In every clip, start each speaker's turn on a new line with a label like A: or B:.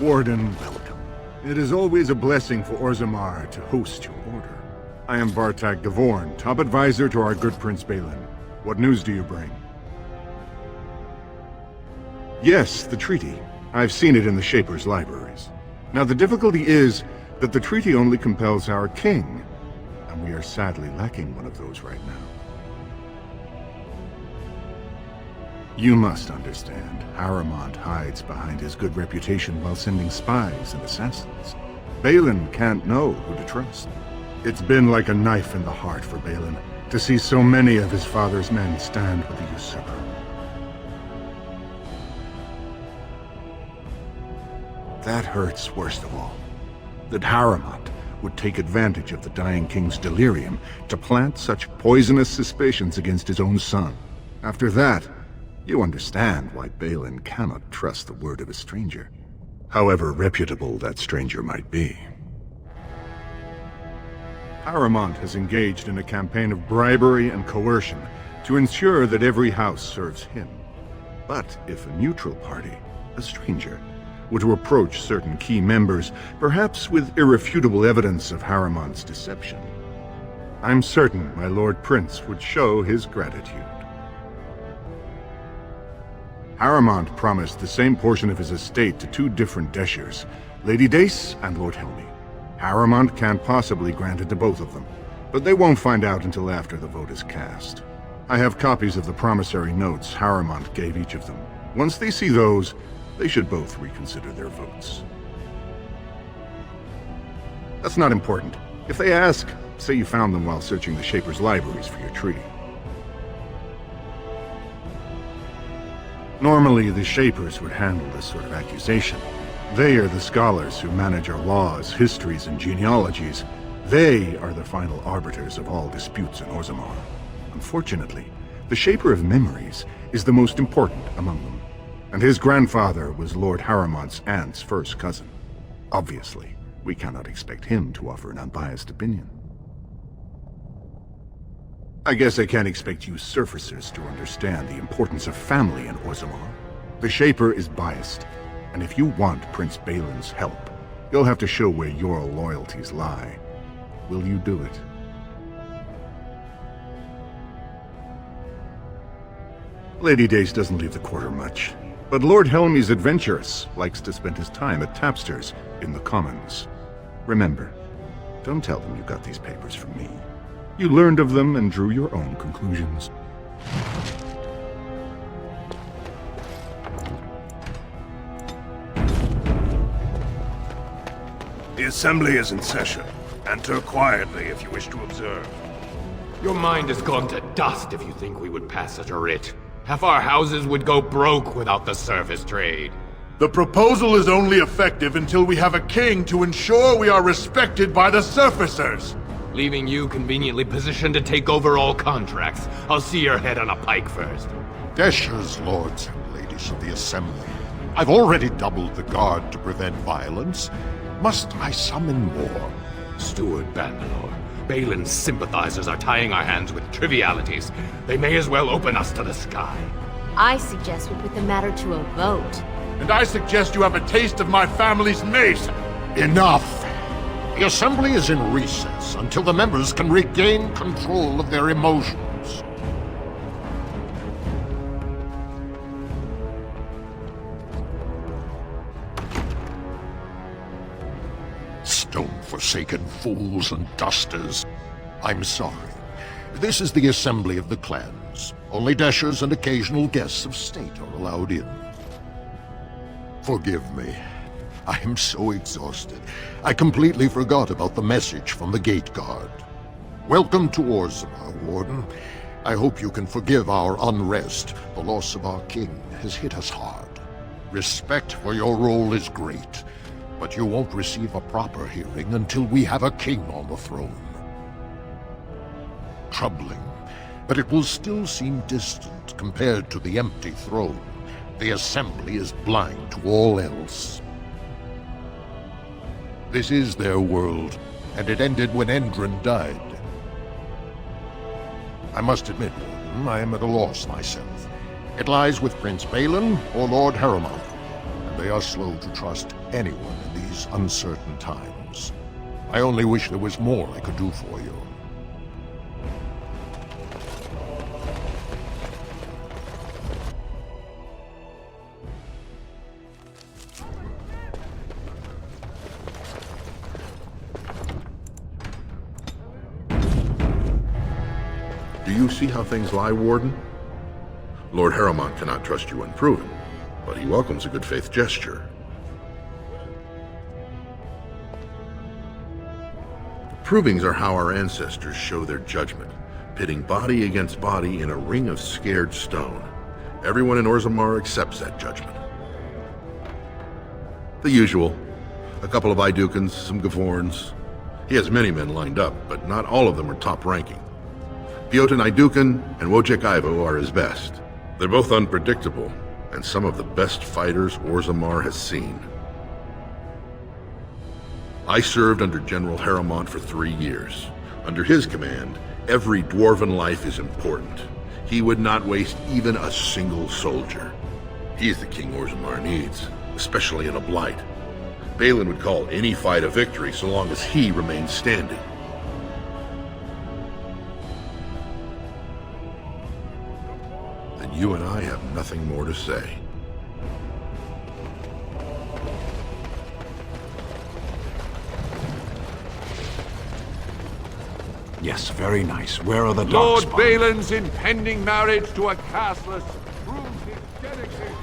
A: Warden, welcome. It is always a blessing for Orzammar to host your order. I am Vartag Gavorn, top advisor to our good Prince Balin. What news do you bring? Yes, the treaty. I've seen it in the Shaper's libraries. Now the difficulty is that the treaty only compels our king, and we are sadly lacking one of those right now. You must understand, Harrowmont hides behind his good reputation while sending spies and assassins. Balin can't know who to trust. It's been like a knife in the heart for Balin to see so many of his father's men stand with the usurper. That hurts worst of all. That Harrowmont would take advantage of the dying king's delirium to plant such poisonous suspicions against his own son. After that, you understand why Balin cannot trust the word of a stranger, however reputable that stranger might be. Harrowmont has engaged in a campaign of bribery and coercion to ensure that every house serves him. But if a neutral party, a stranger, were to approach certain key members, perhaps with irrefutable evidence of Harrowmont's deception, I'm certain my Lord Prince would show his gratitude. Harrowmont promised the same portion of his estate to two different Deshers, Lady Dace and Lord Helmy. Harrowmont can't possibly grant it to both of them, but they won't find out until after the vote is cast. I have copies of the promissory notes Harrowmont gave each of them. Once they see those, they should both reconsider their votes. That's not important. If they ask, say you found them while searching the Shaper's libraries for your treaty. Normally, the Shapers would handle this sort of accusation. They are the scholars who manage our laws, histories, and genealogies. They are the final arbiters of all disputes in Orzammar. Unfortunately, the Shaper of Memories is the most important among them, and his grandfather was Lord Harrowmont's aunt's first cousin. Obviously, we cannot expect him to offer an unbiased opinion. I guess I can't expect you surfacers to understand the importance of family in Orzammar. The Shaper is biased, and if you want Prince Balin's help, you'll have to show where your loyalties lie. Will you do it? Lady Dace doesn't leave the quarter much, but Lord Helmy's adventurous, likes to spend his time at Tapster's in the Commons. Remember, don't tell them you got these papers from me. You learned of them and drew your own conclusions.
B: The Assembly is in session. Enter quietly if you wish to observe.
C: Your mind has gone to dust if you think we would pass such a writ. Half our houses would go broke without the service trade.
D: The proposal is only effective until we have a king to ensure we are respected by the surfacers.
C: Leaving you conveniently positioned to take over all contracts. I'll see your head on a pike first.
E: Deshers, lords and ladies of the Assembly. I've already doubled the guard to prevent violence. Must I summon more?
C: Steward Bandalore, Balin's sympathizers are tying our hands with trivialities. They may as well open us to the sky.
F: I suggest we put the matter to a vote.
D: And I suggest you have a taste of my family's mace.
E: Enough! The Assembly is in recess until the members can regain control of their emotions. Stone-forsaken fools and dusters. I'm sorry. This is the Assembly of the Clans. Only Deshers and occasional guests of state are allowed in. Forgive me. I am so exhausted. I completely forgot about the message from the Gate Guard. Welcome to Orzammar, Warden. I hope you can forgive our unrest. The loss of our king has hit us hard. Respect for your role is great, but you won't receive a proper hearing until we have a king on the throne. Troubling, but it will still seem distant compared to the empty throne. The Assembly is blind to all else. This is their world, and it ended when Endron died. I must admit, Warden, I am at a loss myself. It lies with Prince Balin or Lord Harrowmont, and they are slow to trust anyone in these uncertain times. I only wish there was more I could do for you.
A: Do you see how things lie, Warden? Lord Harrowmont cannot trust you unproven, but he welcomes a good faith gesture. Provings are how our ancestors show their judgment, pitting body against body in a ring of scared stone. Everyone in Orzammar accepts that judgment. The usual. A couple of Idukans, some Gavorns. He has many men lined up, but not all of them are top-ranking. Piotin Idukan and Wojciech Ivo are his best. They're both unpredictable, and some of the best fighters Orzammar has seen. I served under General Harrowmont for 3 years. Under his command, every dwarven life is important. He would not waste even a single soldier. He is the king Orzammar needs, especially in a blight. Balin would call any fight a victory so long as he remains standing. Then you and I have nothing more to say.
G: Yes, very nice. Where are the
C: Lord
G: Darkspawn?
C: Balin's impending marriage to a castless proves his dedication.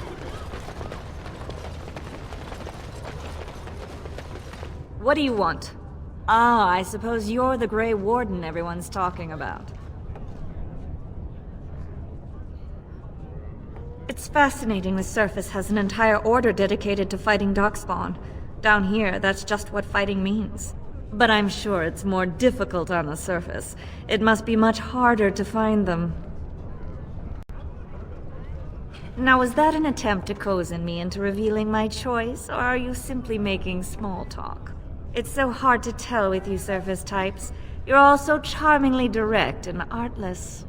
H: What do you want? Ah, I suppose you're the Grey Warden everyone's talking about. It's fascinating the surface has an entire order dedicated to fighting Darkspawn. Down here, that's just what fighting means. But I'm sure it's more difficult on the surface. It must be much harder to find them. Now, was that an attempt to cozen me into revealing my choice, or are you simply making small talk? It's so hard to tell with you surface types. You're all so charmingly direct and artless.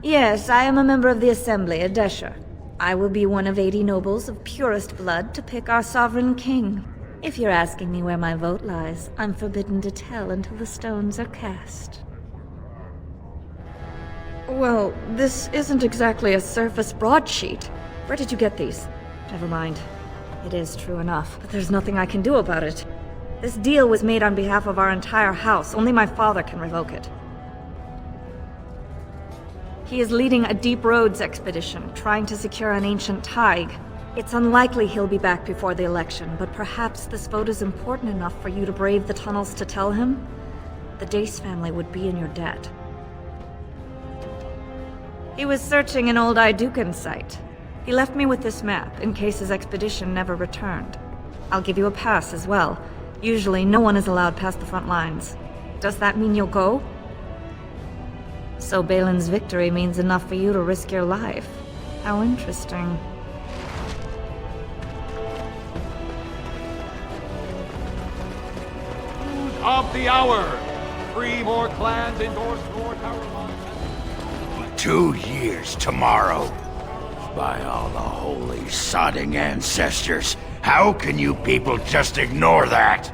H: Yes, I am a member of the Assembly at Desher. I will be one of 80 nobles of purest blood to pick our sovereign king. If you're asking me where my vote lies, I'm forbidden to tell until the stones are cast. Well, this isn't exactly a surface broadsheet. Where did you get these? Never mind. It is true enough, but there's nothing I can do about it. This deal was made on behalf of our entire house. Only my father can revoke it. He is leading a Deep Roads expedition, trying to secure an ancient thaig. It's unlikely he'll be back before the election, but perhaps this vote is important enough for you to brave the tunnels to tell him? The Dace family would be in your debt. He was searching an old Idukan site. He left me with this map, in case his expedition never returned. I'll give you a pass as well. Usually, no one is allowed past the front lines. Does that mean you'll go? So Balin's victory means enough for you to risk your life. How interesting.
C: Of the hour! 3 more clans endorse Lord Harrowmont.
B: 2 years tomorrow. By all the holy sodding ancestors, how can you people just ignore that?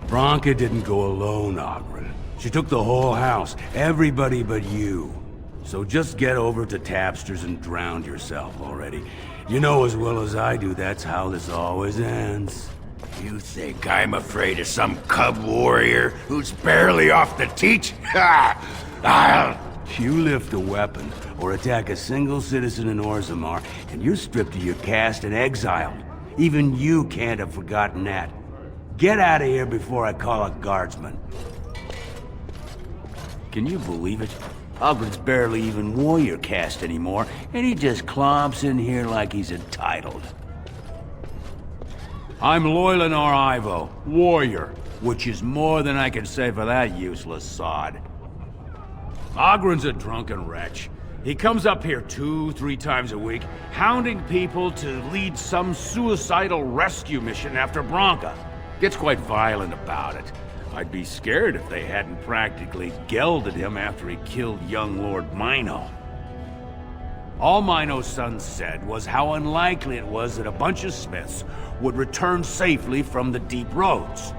G: Branka didn't go alone, Oghren. She took the whole house, everybody but you. So just get over to Tapster's and drown yourself already. You know as well as I do that's how this always ends.
B: You think I'm afraid of some cub warrior who's barely off the teat? Ha!
G: You lift a weapon or attack a single citizen in Orzammar, and you're stripped of your caste and exiled. Even you can't have forgotten that. Get out of here before I call a guardsman. Can you believe it? Ogren's barely even warrior caste anymore, and he just clomps in here like he's entitled. I'm Loylanar Ivo, warrior, which is more than I can say for that useless sod. Ogren's a drunken wretch. He comes up here 2-3 times a week, hounding people to lead some suicidal rescue mission after Branka. Gets quite violent about it. I'd be scared if they hadn't practically gelded him after he killed young Lord Mino. All Mino's son said was how unlikely it was that a bunch of Smiths would return safely from the deep roads.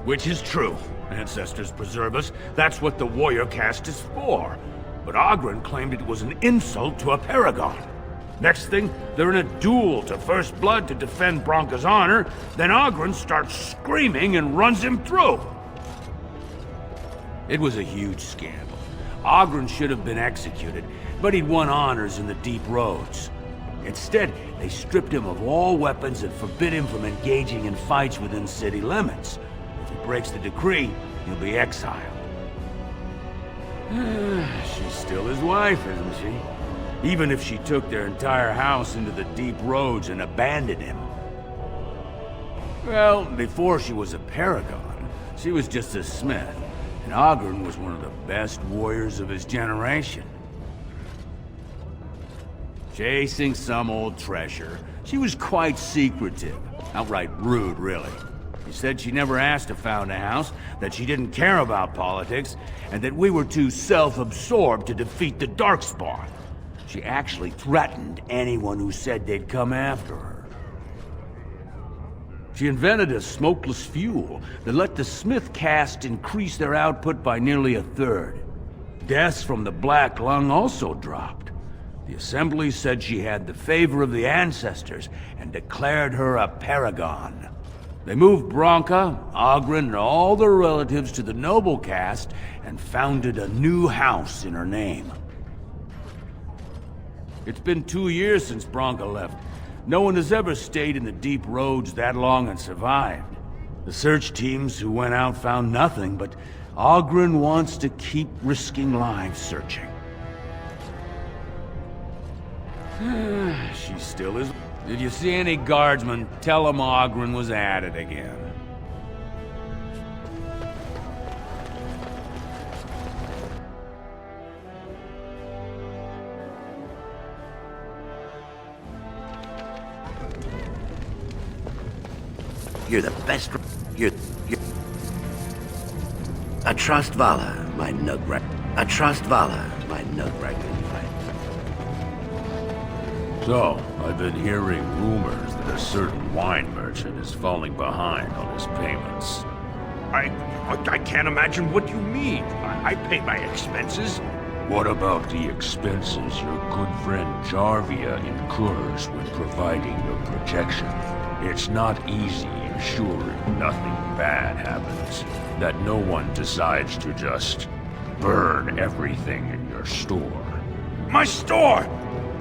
G: Which is true. Ancestors preserve us. That's what the warrior caste is for. But Oghren claimed it was an insult to a paragon. Next thing, they're in a duel to first blood to defend Branka's honor. Then Oghren starts screaming and runs him through. It was a huge scandal. Oghren should have been executed, but he'd won honors in the deep roads. Instead, they stripped him of all weapons and forbid him from engaging in fights within city limits. If he breaks the decree, he'll be exiled. She's still his wife, isn't she? Even if she took their entire house into the deep roads and abandoned him. Well, before she was a paragon, she was just a smith, and Oghren was one of the best warriors of his generation. Chasing some old treasure, she was quite secretive. Outright rude, really. She said she never asked to found a house, that she didn't care about politics, and that we were too self-absorbed to defeat the Darkspawn. She actually threatened anyone who said they'd come after her. She invented a smokeless fuel that let the Smith caste increase their output by nearly a third. Deaths from the Black Lung also dropped. The Assembly said she had the favor of the ancestors and declared her a paragon. They moved Branka, Oghren, and all their relatives to the noble caste and founded a new house in her name. It's been 2 years since Branka left. No one has ever stayed in the deep roads that long and survived. The search teams who went out found nothing, but Oghren wants to keep risking lives searching. She still is. If you see any guardsmen, tell them Oghren was at it again.
B: You're the best. You're... I trust Vala, my Nugrat. I trust Vala, my Nugragan friend.
G: So, I've been hearing rumors that a certain wine merchant is falling behind on his payments.
B: I can't imagine what you mean. I pay my expenses.
G: What about the expenses your good friend Jarvia incurs when providing your protection? It's not easy ensuring nothing bad happens, that no one decides to just burn everything in your store.
B: My store!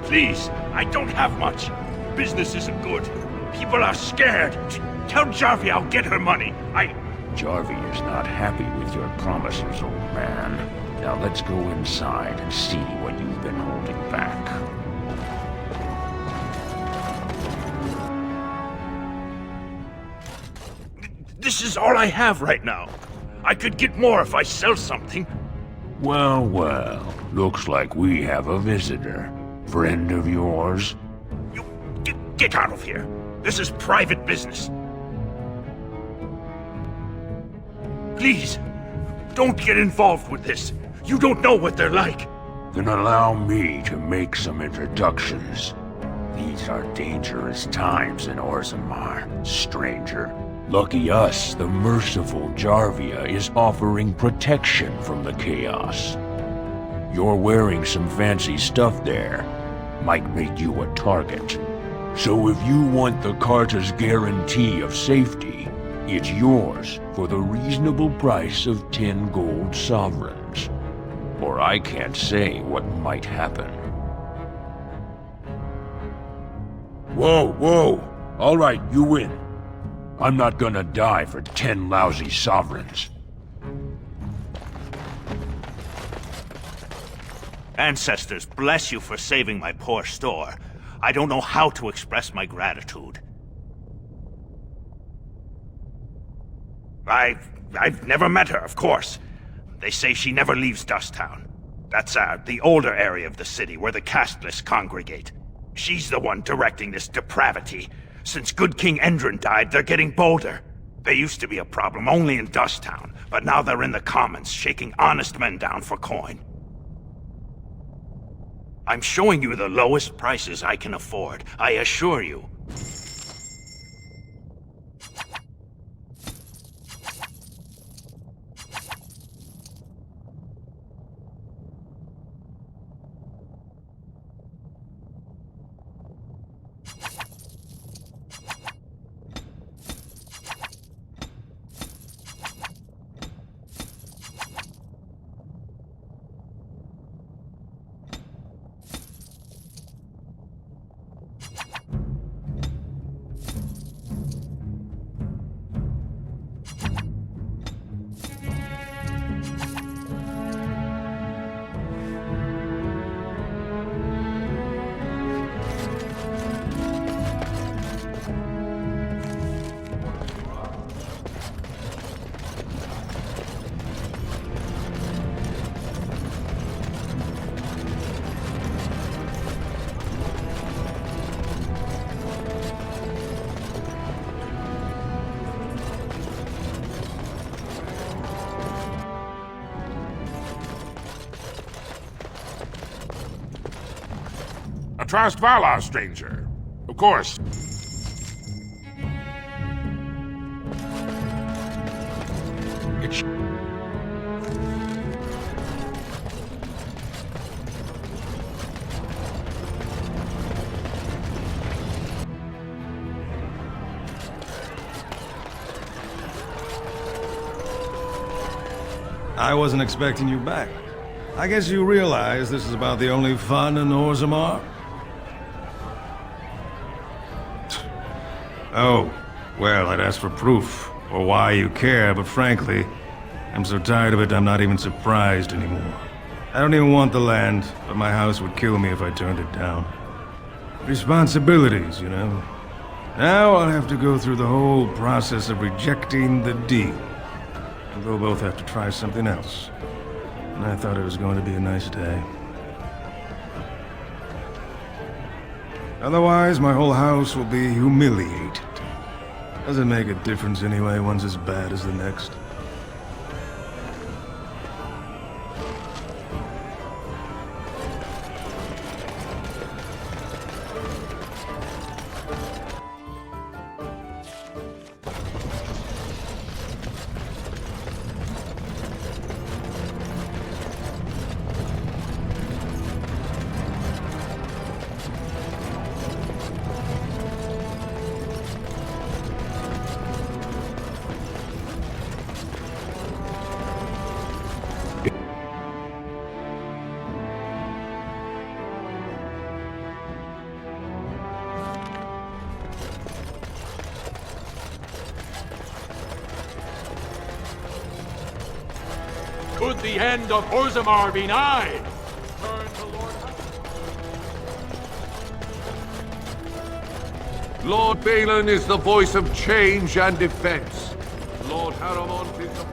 B: Please, I don't have much. Business isn't good. People are scared. Tell Jarvia I'll get her money.
G: Jarvia is not happy with your promises, old man. Now let's go inside and see what you've been holding back.
B: This is all I have right now. I could get more if I sell something.
G: Well, well, looks like we have a visitor. Friend of yours?
B: You get out of here. This is private business. Please, don't get involved with this. You don't know what they're like.
G: Then allow me to make some introductions. These are dangerous times in Orzammar, stranger. Lucky us, the merciful Jarvia is offering protection from the chaos. You're wearing some fancy stuff there. Might make you a target. So if you want the Carta's guarantee of safety, it's yours for the reasonable price of 10 gold sovereigns. Or I can't say what might happen. Whoa, whoa! All right, you win. I'm not gonna die for 10 lousy sovereigns.
B: Ancestors, bless you for saving my poor store. I don't know how to express my gratitude. I've never met her, of course. They say she never leaves Dusttown. That's the older area of the city where the casteless congregate. She's the one directing this depravity. Since good King Endrin died, they're getting bolder. They used to be a problem only in Dusttown, but now they're in the commons, shaking honest men down for coin. I'm showing you the lowest prices I can afford, I assure you.
I: Trust Valar, stranger. Of course. It's...
J: I wasn't expecting you back. I guess you realize this is about the only fun in Orzammar? Oh, well, I'd ask for proof, or why you care, but frankly, I'm so tired of it I'm not even surprised anymore. I don't even want the land, but my house would kill me if I turned it down. Responsibilities, you know. Now I'll have to go through the whole process of rejecting the deal. And we'll both have to try something else. And I thought it was going to be a nice day. Otherwise, my whole house will be humiliated. Doesn't make a difference anyway, one's as bad as the next.
C: Could the end of Orzammar be nigh? Turn to Lord...
I: Lord Balin is the voice of change and defense. Lord Haramont is the...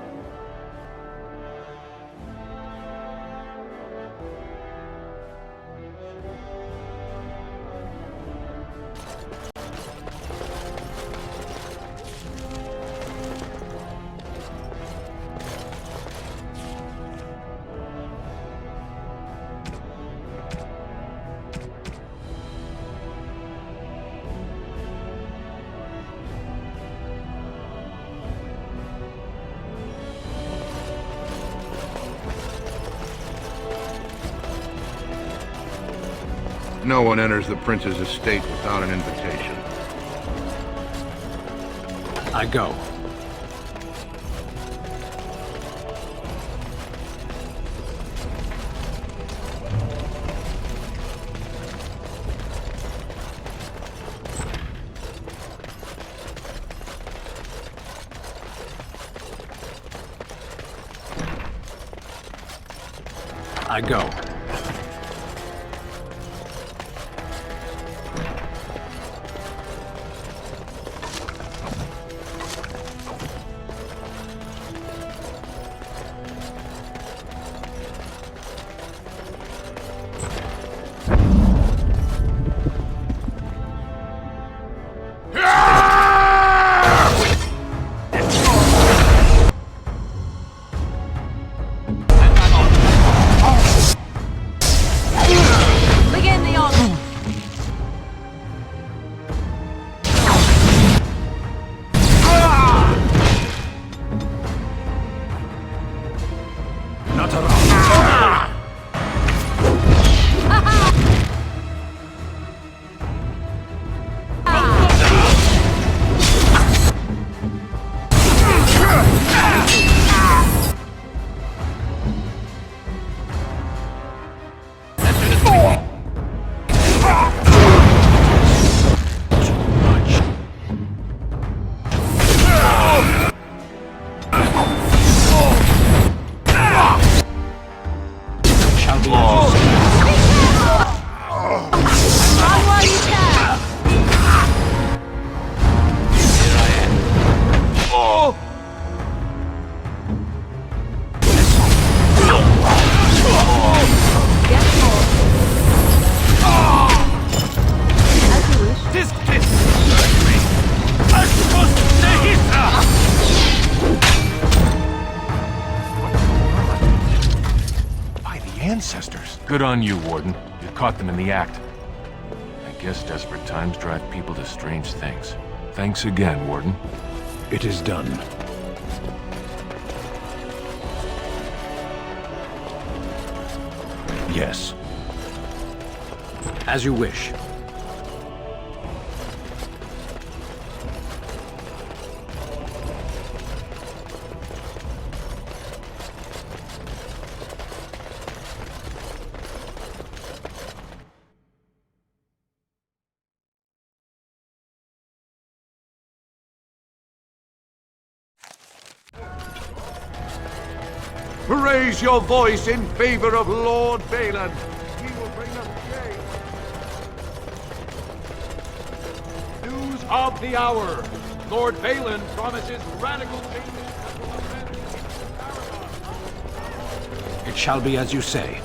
K: No one enters the prince's estate without an invitation.
C: I go. I go. be as you say.
F: Run while you can!
C: Here I am. Oh!
F: Get more. As you wish.
C: This kiss hurt me.
L: By the ancestors. Good on you, Warden. You caught them in the act. I guess desperate times drive people to strange things. Thanks again, Warden.
A: It is done.
L: Yes.
C: As you wish.
I: Raise your voice in favor of Lord Balin. He will bring us change.
C: News of the hour. Lord Balin promises radical changes that will affect Aragon. It shall be as you say.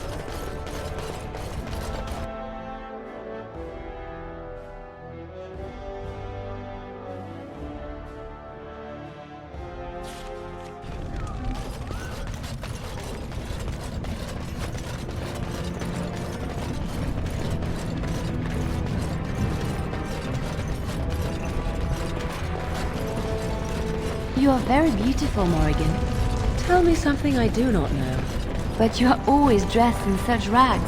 M: You are very beautiful, Morrigan. Tell me something I do not know. But you are always dressed in such rags.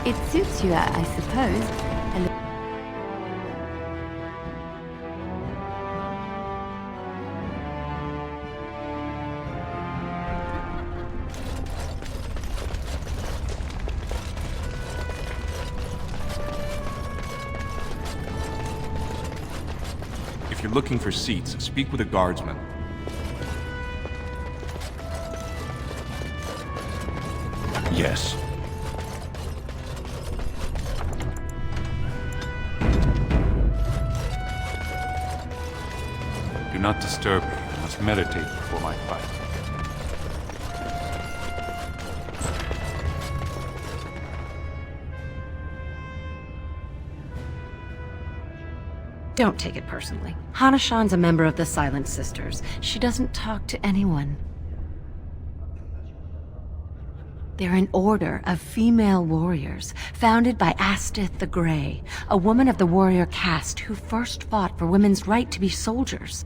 M: It suits you, I suppose. And
N: If you're looking for seats, speak with a guardsman.
L: Yes.
N: Do not disturb me. I must meditate before my fight.
M: don't take it personally. Hana-shan's a member of the Silent Sisters. She doesn't talk to anyone. They're an order of female warriors, founded by Astith the Grey, a woman of the warrior caste who first fought for women's right to be soldiers.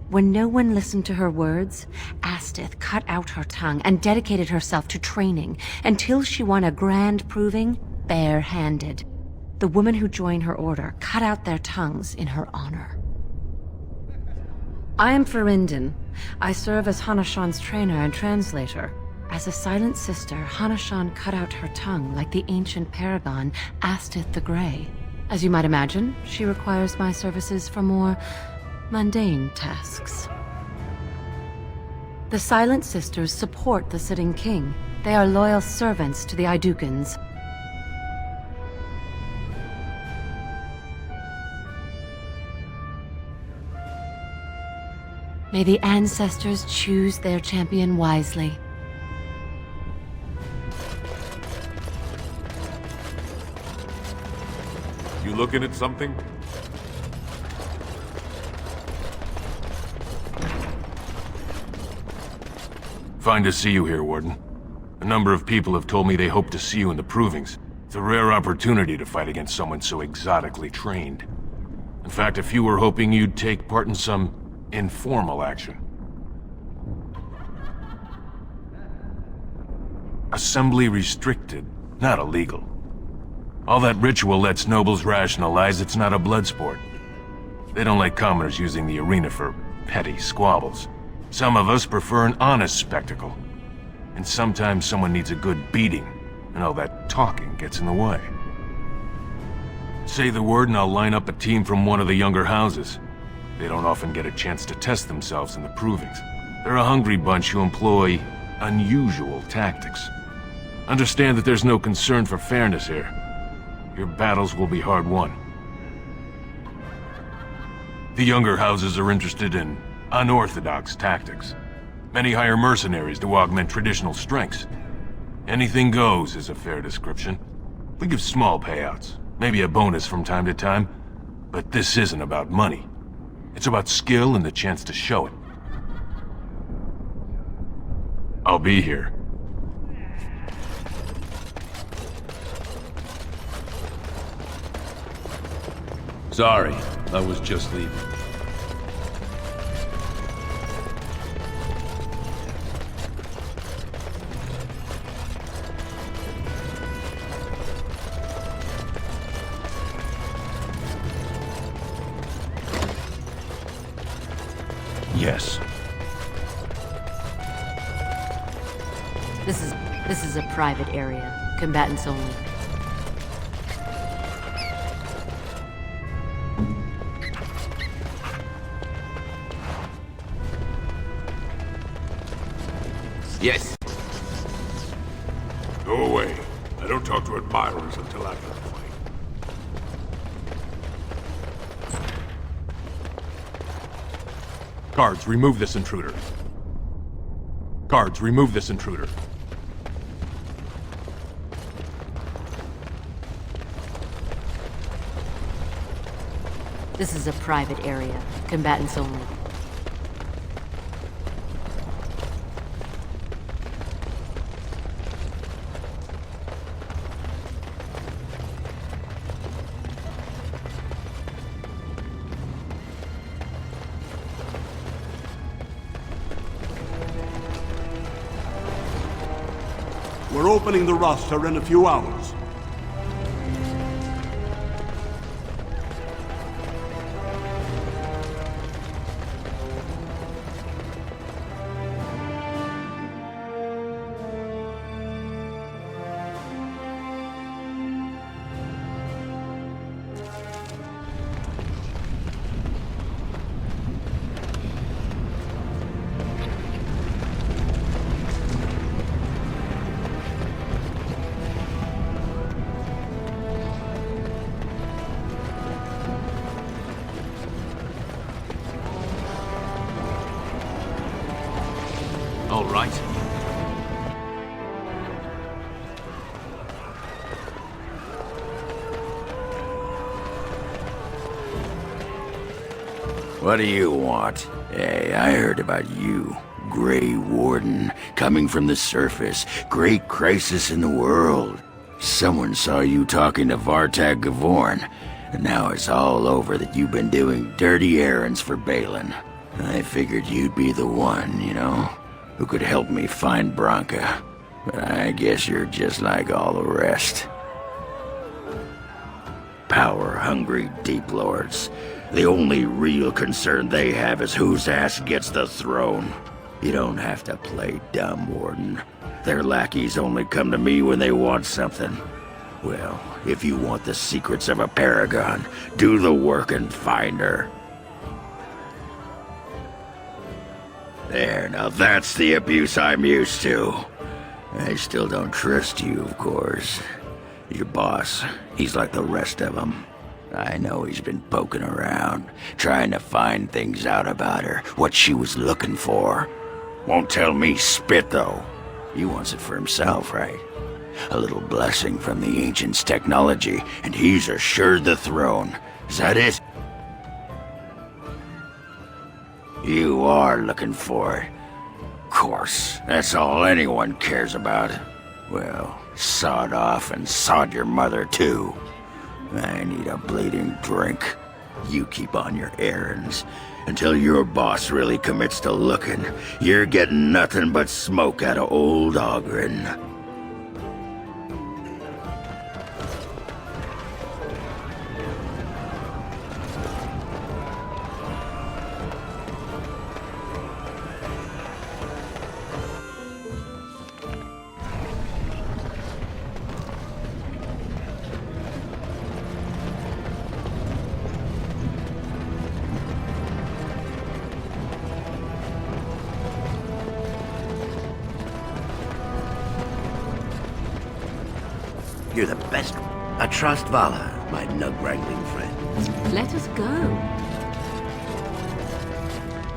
M: When no one listened to her words, Astith cut out her tongue and dedicated herself to training until she won a grand proving bare-handed. The women who joined her order cut out their tongues in her honor. I am Ferindin. I serve as Hana-shan's trainer and translator. As a Silent Sister, Hana-shan cut out her tongue like the ancient paragon, Astith the Grey. As you might imagine, she requires my services for more mundane tasks. The Silent Sisters support the sitting king. They are loyal servants to the Idukans. May the ancestors choose their champion wisely.
I: You looking at something?
L: Fine to see you here, Warden. A number of people have told me they hope to see you in the Provings. It's a rare opportunity to fight against someone so exotically trained. In fact, a few were hoping you'd take part in some informal action. Assembly restricted, not illegal. All that ritual lets nobles rationalize it's not a blood sport. They don't like commoners using the arena for petty squabbles. Some of us prefer an honest spectacle. And sometimes someone needs a good beating, and all that talking gets in the way. Say the word and I'll line up a team from one of the younger houses. They don't often get a chance to test themselves in the Provings. They're a hungry bunch who employ unusual tactics. Understand that there's no concern for fairness here. Your battles will be hard won. The younger houses are interested in unorthodox tactics. Many hire mercenaries to augment traditional strengths. Anything goes is a fair description. We give small payouts, maybe a bonus from time to time, but this isn't about money. It's about skill and the chance to show it. I'll be here.
G: Sorry, I was just leaving.
B: Yes.
M: This is a private area. Combatants only.
C: Yes.
I: Go away. I don't talk to admirers until after the fight.
C: Guards, remove this intruder. Guards, remove this intruder.
M: This is a private area. Combatants only.
O: We're opening the roster in a few hours.
C: All right.
P: What do you want? Hey, I heard about you. Grey Warden, coming from the surface. Great crisis in the world. Someone saw you talking to Vartag Gavorn, and now it's all over that you've been doing dirty errands for Balin. I figured you'd be the one, you know, who could help me find Branka. But I guess you're just like all the rest. Power-hungry Deep Lords. The only real concern they have is whose ass gets the throne. You don't have to play dumb, Warden. Their lackeys only come to me when they want something. Well, if you want the secrets of a paragon, do the work and find her. There, now that's the abuse I'm used to. I still don't trust you, of course. Your boss, he's like the rest of them. I know he's been poking around, trying to find things out about her, what she was looking for. Won't tell me spit, though. He wants it for himself, right? A little blessing from the Ancients' technology, and he's assured the throne. Is that it? You are looking for it. Of course, that's all anyone cares about. Well, sod off and sod your mother, too. I need a bleeding drink. You keep on your errands. Until your boss really commits to looking, you're getting nothing but smoke out of old Oghren. You're the best. I trust Vala, my nug-wrangling friend.
M: Let us go.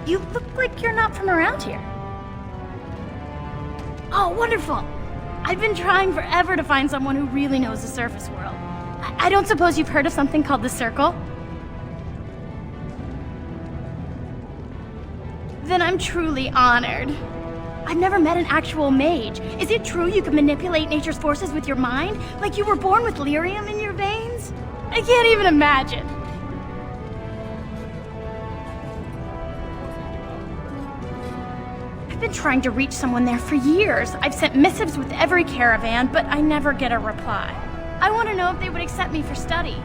Q: You look like you're not from around here. Oh, wonderful! I've been trying forever to find someone who really knows the surface world. I don't suppose you've heard of something called the Circle? Then I'm truly honored. I've never met an actual mage. Is it true you can manipulate nature's forces with your mind? Like you were born with lyrium in your veins? I can't even imagine. I've been trying to reach someone there for years. I've sent missives with every caravan, but I never get a reply. I want to know if they would accept me for study.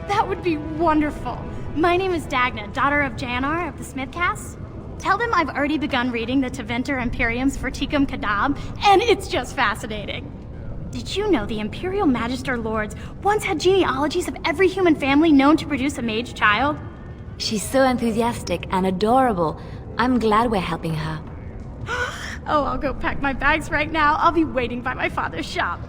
Q: That would be wonderful. My name is Dagna, daughter of Janar of the Smithcasts. Tell them I've already begun reading the Tevinter Imperiums for Tikum Kadab, and it's just fascinating. Did you know the Imperial Magister Lords once had genealogies of every human family known to produce a mage child?
F: She's so enthusiastic and adorable. I'm glad we're helping her.
Q: Oh, I'll go pack my bags right now. I'll be waiting by my father's shop.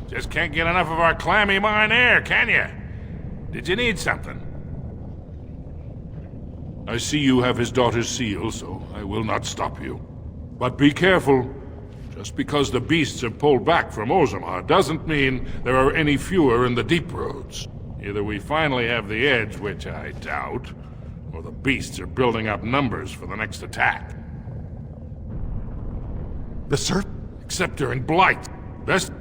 I: Just can't get enough of our clammy mine air, can you? Did you need something? I see you have his daughter's seal, so I will not stop you. But be careful. Just because the beasts have pulled back from Orzammar doesn't mean there are any fewer in the deep roads. Either we finally have the edge, which I doubt, or the beasts are building up numbers for the next attack.
E: The Serp?
I: Except during Blight. Best